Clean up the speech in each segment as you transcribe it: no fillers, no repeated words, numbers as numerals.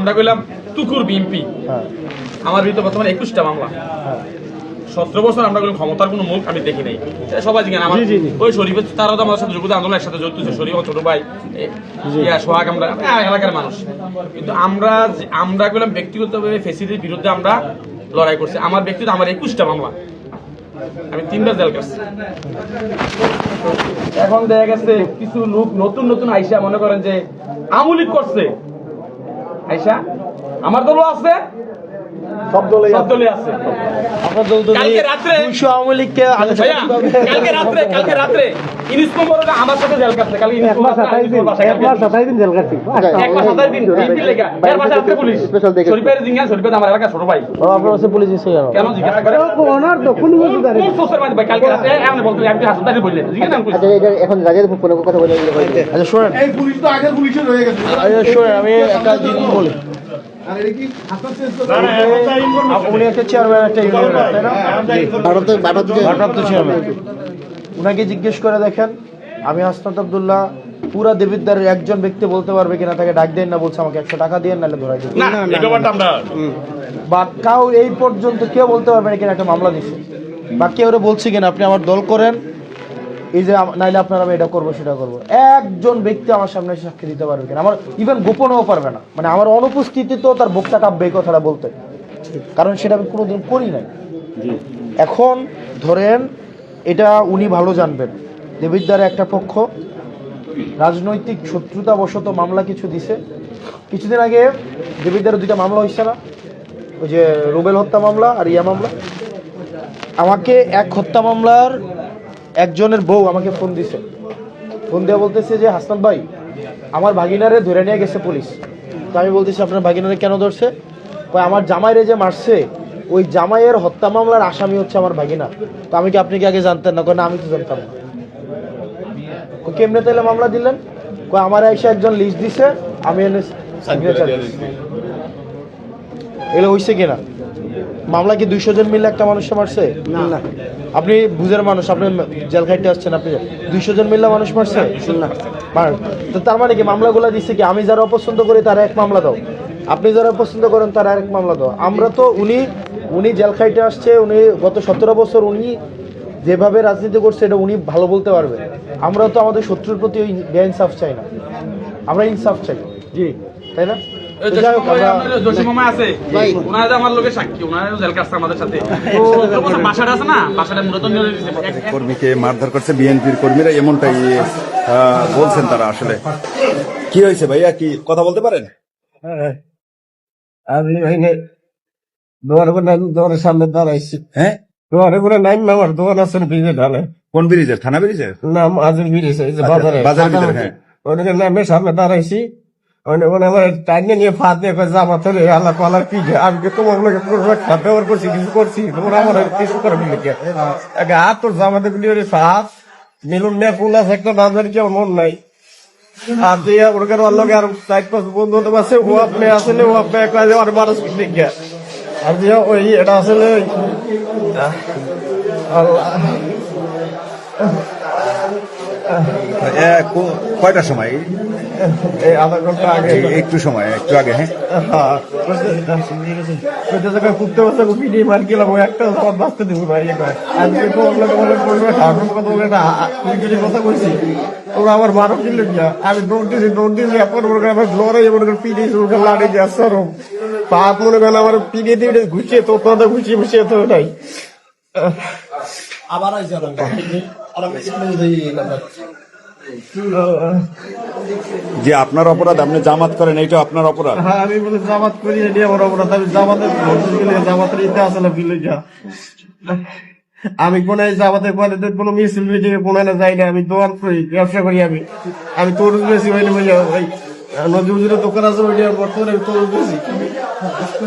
আমরা কইলাম তুকুর বিএমপি, আমার বিরুদ্ধে বর্তমানে 21টা মামলা। 17 বছর আমরা কোনো ক্ষমতার কোনো মুখ আমি দেখি নাই। সবাই জিজ্ঞাসা আমার ওই শরীফের তারাও তো আমাদের সাথে যোগ্যতা আন্দোলনের সাথে জড়িত ছিল। শরীফ ছোট ভাই সোহাগ, আমরা এলাকার মানুষ। কিন্তু আমরা কইলাম ব্যক্তিগতভাবে ফেসিলিটির বিরুদ্ধে আমরা লড়াই করছি। আমার ব্যক্তিগত আমার 21টা মামলা, আমি 3বার জেল কাটছি। এখন দেখা গেছে কিছু লোক নতুন নতুন আইসা মনে করেন যে আমুলিক করছে আইসা, আমার দলও আছে, সব দলে আছে। কালকে রাত্রে ইনিসকো বড়রা আমার সাথে জেল কাটছে। কালকে ইনিসকো 27 দিন জেল কাটছে। 27 দিন বিপি লেখা এর ভাষা আছে পুলিশ শরীফের জিঙ্গা, শরীফের আমার এলাকা ছোট ভাই। আপনার কাছে পুলিশ এসে গেল কেন জিজ্ঞাসা করে? ওনার তো কোন বুঝদারে কোন সোসের মানে ভাই কালকে রাতে এমন বলতো আমি হাসপাতালে বললেন জিজ্ঞাসা নাম কইছি। আচ্ছা এটা এখন রাজের কোনো কথা বলে। আচ্ছা শুনেন, এই পুলিশ তো আগের পুলিশে রয়ে গেছে। আচ্ছা শুনেন, আমি একটা জিনিস বলি। উনাকে জিজ্ঞেস করে দেখেন, আমি হাসনাত আব্দুল্লাহ পুরা দেবিদ্বারের একজন ব্যক্তি বলতে পারবে কিনা তাকে ডাক দেন না বলছে আমাকে 100 টাকা দিয়ে নাহলে ধরাই দিন। বা কাউ এই পর্যন্ত কেউ বলতে পারবে না কিনা একটা মামলা দিচ্ছে, বা কেউ বলছে কিনা আপনি আমার দল করেন, এই যে নাইলে আপনারা আমি এটা করবো সেটা করবো। একজন ব্যক্তি আমার সামনে সাক্ষী দিতে পারবে কিনা, আমার ইভেন গোপনেও পারবে না, মানে আমার অনুপস্থিতিতেও তার বক্তা কাব্যে এই কথাটা বলতে, কারণ সেটা আমি কোনোদিন করি নাই। এখন ধরেন এটা উনি ভালো জানবেন, দেবিদ্বারে একটা পক্ষ রাজনৈতিক শত্রুতাবশত মামলা কিছু দিছে। কিছুদিন আগে দেবিদ্বারে 2টা মামলা হয়েছে না, ওই যে রুবেল হত্যা মামলা আর ইয়া মামলা। আমাকে এক হত্যা মামলার একজনের বউ আমাকে ফোন দিছে, ফোন দিয়ে বলতেছে যে হাসনাত ভাই আমার ভাগিনারে ধরে নিয়ে গেছে পুলিশ। তো আমি বলতেছি আপনার ভাগিনারে কেন ধরছে? আমার জামাইরে যে মারছে ওই জামাইয়ের হত্যা মামলার আসামি হচ্ছে আমার ভাগিনা। তো আমি কি আপনি কি আগে জানতেন না? না আমি তো জানতাম না। কেমনে তাহলে মামলা দিলেন? আমার এসে একজন লিস্ট দিছে, আমি এনে সিগনেচার দিছি। এগুলো হইছে কিনা? মামলা কি 200 জন মিলে একটা মানুষকে মারছে? না। আপনি বুঝের মানুষ, আপনি জেল খাইতে আসছেন, আপনি 200 জন মিলে মানুষ মারছে না। তো তার মানে কি মামলাগুলো দিচ্ছে কি আমি যারা অপছন্দ করি তারা এক মামলা দাও, আপনি যারা পছন্দ করেন তারা আরেক মামলা দাও। আমরা তো উনি জেল খাইতে আসছে, উনি গত 17 বছর উনি যেভাবে রাজনীতি করছে এটা উনি ভালো বলতে পারবে। আমরা তো আমাদের শত্রুর প্রতি ওই বেইনসাফ চাই না, আমরা ইনসাফ চাই। জি তাই না? কর্মীকে মারধর করছে বিএনপির কর্মীরা, এমনটাই বলছেন তারা। আসলে কি হয়েছে ভাইয়া, কি কথা বলতে পারেন? আমি দোকানের সামনে দাঁড়াইছি। হ্যাঁ, দোকানে করে নাইম আমার দোকান আছে ব্রিজে ঢালে। কোন ব্রিজের? থানা ব্রিজের না, মাঝের ব্রিজ বাজারে ভিতরে। হ্যাঁ, ওনাকে নামের সামনে দাঁড়াইছি। আমার টাইনে নিয়ে ফাঁদ দিয়ে জামা চলে আল্লাহ কলার পিঠে। আমি তোমার লোকে ব্যবহার করছি, কিছু করছি, তোমরা আমার কিছু করে মিলে হাত তোর জামাতে গুলি হাত মিলুন নিয়ে ফুল আছে একটা না জানি কেমন মন নাই। আর দিয়ে ওরকার আল্লাহকে আর 4-5 বন্ধু আছে, ও আপনি আসলে ও আপনি আর মানুষ পিঠে আর দিয়ে ওই এটা আসলে কয়টার সময়? এই আধা ঘন্টা আগে, একটু সময়, একটু আগে। হ্যাঁ, কুত্তে বসে পিডিয়ে মার গেলাম, ওই একটা বাঁচতে দিব না। আজকে তো কথা বলছি, ওরা আমার মারো কিনলে গিয়া আমি দৌড় দিয়েছি এখন আমার লড়াই পিডিয়েছি, ওকে লাড়ি দিয়ে সরম পাপ মনে করেন আমার পিডিয়ে দিয়ে ঘুষিয়ে তো কথা ঘুষিয়ে তো নাই। আবার যে আপনার অপরাধ, আপনি জামাত করেন, এইটা আপনার অপরাধ। হ্যাঁ, আমি বলে জামাত করি, এটি আমার অপরাধ। আমি জামাতের জামাতের ইতে আসলে বিলে যা আমি কোন জামাতের পরে কোনো মিছিল মিটিংয়ে কোনো না যাই না। আমি দোকান করি, ব্যবসা করি। আমি তরুণ বেশি হইলে বলে ওই নজরুলের দোকান আছে, ওই বর্তমানে আমি তরুণ বেশি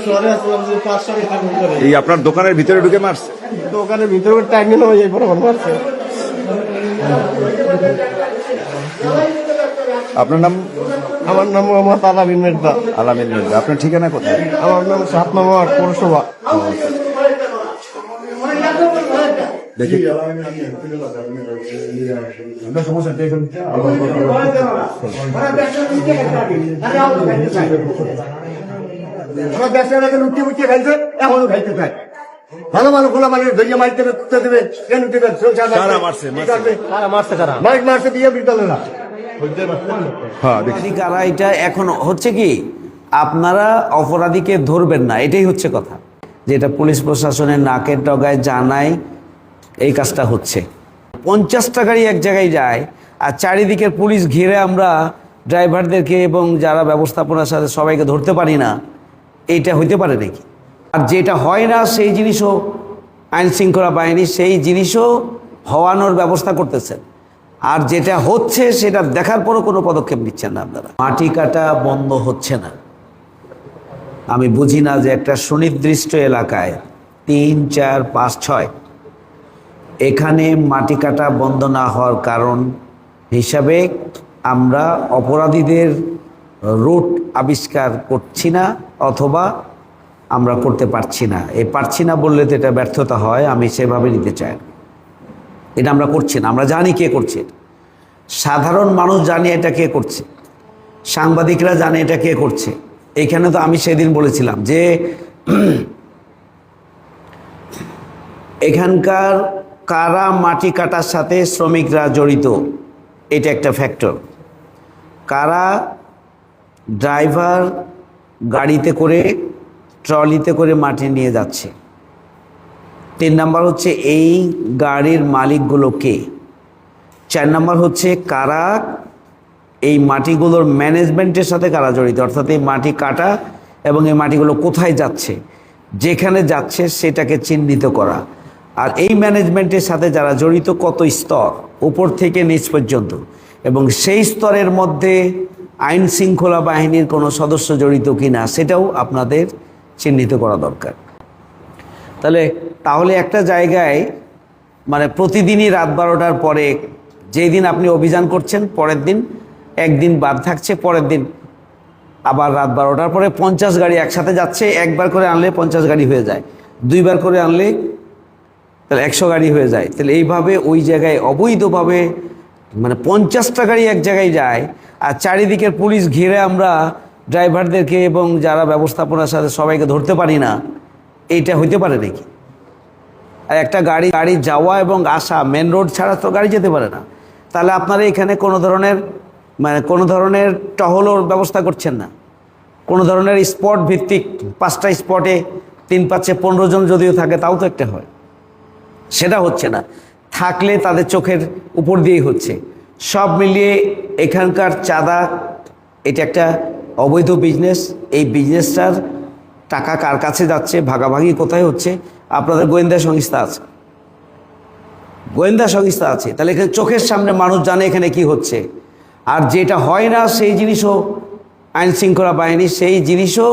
শহরে আসলাম যে 500 টাকা করে। এই আপনার দোকানের ভিতরে ঢুকে মারছে? দোকানের ভিতরে টাইম নিয়ে হয়ে যায়, বরাবর মারছে। আপনার নাম? আমার নাম মোহাম্মদ আলামিন মির্জা। আলামিন মির্জা। আপনার ঠিকানা কোথায়? আমার নাম 7 নম্বর পৌরসভা। দেখি সমস্যা আমার দেশের আগে লুটিয়ে মুটিয়ে খাইছে, এখনো খাইতে চায়। ভালো ভালো খোলা মানে ধরিয়ে মাইতে দেবে, কুত্তে দেবে, কেন দেবে, কারা মারছে? মাইক মারছে দিয়ে বিদ্যালয় না। হ্যাঁ দেখি কারা এটা এখন হচ্ছে কি, আপনারা অপরাধীকে ধরবেন না, এটাই হচ্ছে কথা। যেটা পুলিশ প্রশাসনের নাকের ডগায় জানায় এই কাজটা হচ্ছে। 50টা গাড়ি এক জায়গায় যায় আর চারিদিকের পুলিশ ঘিরে আমরা ড্রাইভারদেরকে এবং যারা ব্যবস্থাপনার সাথে সবাইকে ধরতে পারি না, এইটা হইতে পারে নাকি? আর যেটা হয় না সেই জিনিসও আইন শৃঙ্খলা বাহিনী সেই জিনিসও হওয়ানোর ব্যবস্থা করতেছেন। আর যেটা হচ্ছে সেটা দেখার পরও কোনো পদক্ষেপ নিচ্ছেন না আপনারা। মাটি কাটা বন্ধ হচ্ছে না। আমি বুঝি না যে একটা সুনির্দিষ্ট এলাকায় 3, 4, 5, 6 এখানে মাটি কাটা বন্ধ না হওয়ার কারণ হিসাবে আমরা অপরাধীদের রুট আবিষ্কার করছি না, অথবা আমরা করতে পারছি না। এই পারছি না বললে তো এটা ব্যর্থতা হয়, আমি সেভাবে নিতে চাই না। এটা আমরা করছি না, আমরা জানি কে করছে। সাধারণ মানুষ জানে এটা কে করছে, সাংবাদিকরা জানে এটা কে করছে। এখানে তো আমি সেদিন বলেছিলাম যে এখানকার কারা মাটি কাটার সাথে শ্রমিকরা জড়িত, এটা একটা ফ্যাক্টর। কারা ড্রাইভার গাড়িতে করে ট্রলিতে করে মাটি নিয়ে যাচ্ছে। 3 নাম্বার হচ্ছে এই গাড়ির মালিকগুলো কে। 4 নাম্বার হচ্ছে কারা এই মাটিগুলোর ম্যানেজমেন্টের সাথে কারা জড়িত, অর্থাৎ এই মাটি কাটা এবং এই মাটিগুলো কোথায় যাচ্ছে, যেখানে যাচ্ছে সেটাকে চিহ্নিত করা। আর এই ম্যানেজমেন্টের সাথে যারা জড়িত কত স্তর, উপর থেকে নিচ পর্যন্ত, এবং সেই স্তরের মধ্যে আইন শৃঙ্খলা বাহিনীর কোনো সদস্য জড়িত কিনা সেটাও আপনাদের চিহ্নিত করা দরকার। তাহলে একটা জায়গায় মানে প্রতিদিনই রাত 12টার পরে, যেই দিন আপনি অভিযান করছেন পরের দিন একদিন বাদ থাকছে, পরের দিন আবার রাত 12টার পরে 50 গাড়ি একসাথে যাচ্ছে। একবার করে আনলে 50 গাড়ি হয়ে যায়, 2বার করে আনলে তাহলে 100 গাড়ি হয়ে যায়। তাহলে এইভাবে ওই জায়গায় অবৈধভাবে মানে 50টা গাড়ি এক জায়গায় যায় আর চারিদিকের পুলিশ ঘিরে আমরা ড্রাইভারদেরকে এবং যারা ব্যবস্থাপনার সাথে সবাইকে ধরতে পারি না, এইটা হইতে পারে নাকি? আর একটা গাড়ি যাওয়া এবং আসা মেন রোড ছাড়া তো গাড়ি যেতে পারে না। তাহলে আপনারা এখানে কোনো ধরনের টহলের ব্যবস্থা করছেন না, কোনো ধরনের স্পট ভিত্তিক 5টা স্পটে 3, 5, 15 জন যদিও থাকে তাও তো একটা হয়, সেটা হচ্ছে না। থাকলে তাদের চোখের উপর দিয়েই হচ্ছে। সব মিলিয়ে এখানকার চাঁদা এটা একটা অবৈধ বিজনেস। এই বিজনেসটার টাকা কার কাছে যাচ্ছে, ভাগাভাগি কোথায় হচ্ছে? আপনাদের গোয়েন্দা সংস্থা আছে, তাহলে এখানে চোখের সামনে মানুষ জানে এখানে কি হচ্ছে। আর যেটা হয় না সেই জিনিসও আইন শৃঙ্খলা বাহিনী সেই জিনিসও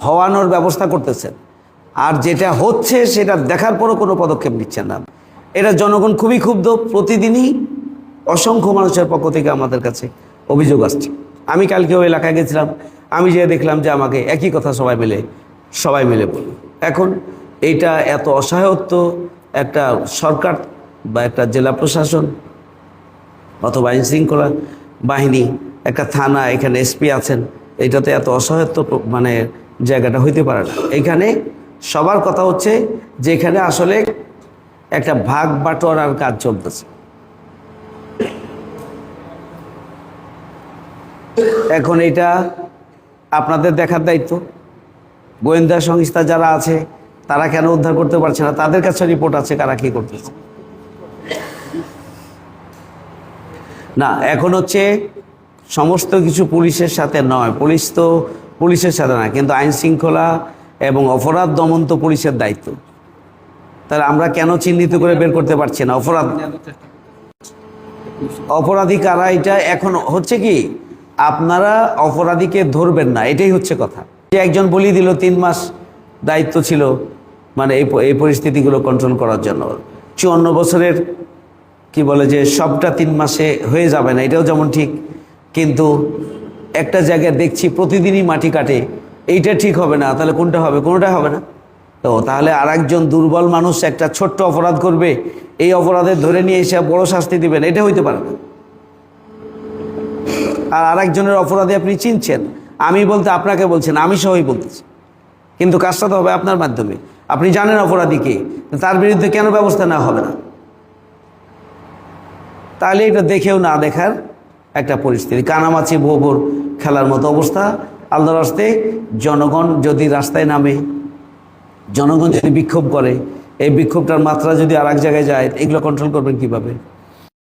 হওয়ানোর ব্যবস্থা করতেছেন। আর যেটা হচ্ছে সেটা দেখার পরও কোনো পদক্ষেপ নিচ্ছেন না। এটা জনগণ খুবই ক্ষুব্ধ। প্রতিদিনই অসংখ্য মানুষের পক্ষ থেকে আমাদের কাছে অভিযোগ আসছে। আমি কালকে ওই এলাকায় গেছিলাম, আমি যেয়ে দেখলাম যে আমাকে একই কথা সবাই মিলে বলল। এখন এইটা এত অসহায়ত্ব একটা সরকার বা একটা জেলা প্রশাসন অথবা আইন শৃঙ্খলা বাহিনী, একটা থানা, এখানে এসপি আছেন, এইটাতে এত অসহায়ত্ব মানে জায়গাটা হইতে পারে না। এখানে সবার কথা হচ্ছে যে এখানে আসলে একটা ভাগ বাটোয়ারার কাজ চলতেছে। এখন এটা আপনাদের দেখার দায়িত্ব। গোয়েন্দা সংস্থা যারা আছে তারা কেন উদ্ধার করতে পারছে না? তাদের কাছে রিপোর্ট আছে কারা কি করতেছে। না, এখন হচ্ছে সমস্ত কিছু পুলিশের সাথে নয়, পুলিশ তো পুলিশের সাথে না, কিন্তু আইন শৃঙ্খলা এবং অপরাধ দমন তো পুলিশের দায়িত্ব। তাহলে আমরা কেন চিহ্নিত করে বের করতে পারছি না অপরাধী কারা? এটা এখন হচ্ছে কি, আপনারা অপরাধীকে ধরবেন না, এটাই হচ্ছে কথা। যে একজন বলি দিল 3 মাস দায়িত্ব ছিল মানে এই পরিস্থিতিগুলো কন্ট্রোল করার জন্য। 54 বছরের কি বলে যে সবটা 3 মাসে হয়ে যাবে না, এটাও যেমন ঠিক। কিন্তু একটা জায়গায় দেখছি প্রতিদিনই মাটি কাটে, এইটা ঠিক হবে না, তাহলে কোনটা হবে? কোনোটাই হবে না। তো তাহলে আরেকজন দুর্বল মানুষ একটা ছোট্ট অপরাধ করবে, এই অপরাধে ধরে নিয়ে এসে বড় শাস্তি দিবেন, এটা হইতে পারে না। আর আরেকজনের অপরাধে আপনি চিনছেন, আমি বলতে আপনাকে বলছেন, আমি সহই বলতেছি, কিন্তু কাজটা তো হবে আপনার মাধ্যমে। আপনি জানেন অপরাধীকে, তার বিরুদ্ধে কেন ব্যবস্থা নেওয়া হবে না? তাহলে এটা দেখেও না দেখার একটা পরিস্থিতি, কানামাছি ভোবর খেলার মতো অবস্থা। আল্লাহর রাস্তে জনগণ যদি রাস্তায় নামে, জনগণ যদি বিক্ষোভ করে, এই বিক্ষোভটার মাত্রা যদি আর এক জায়গায় যায়, এগুলো কন্ট্রোল করবেন কিভাবে?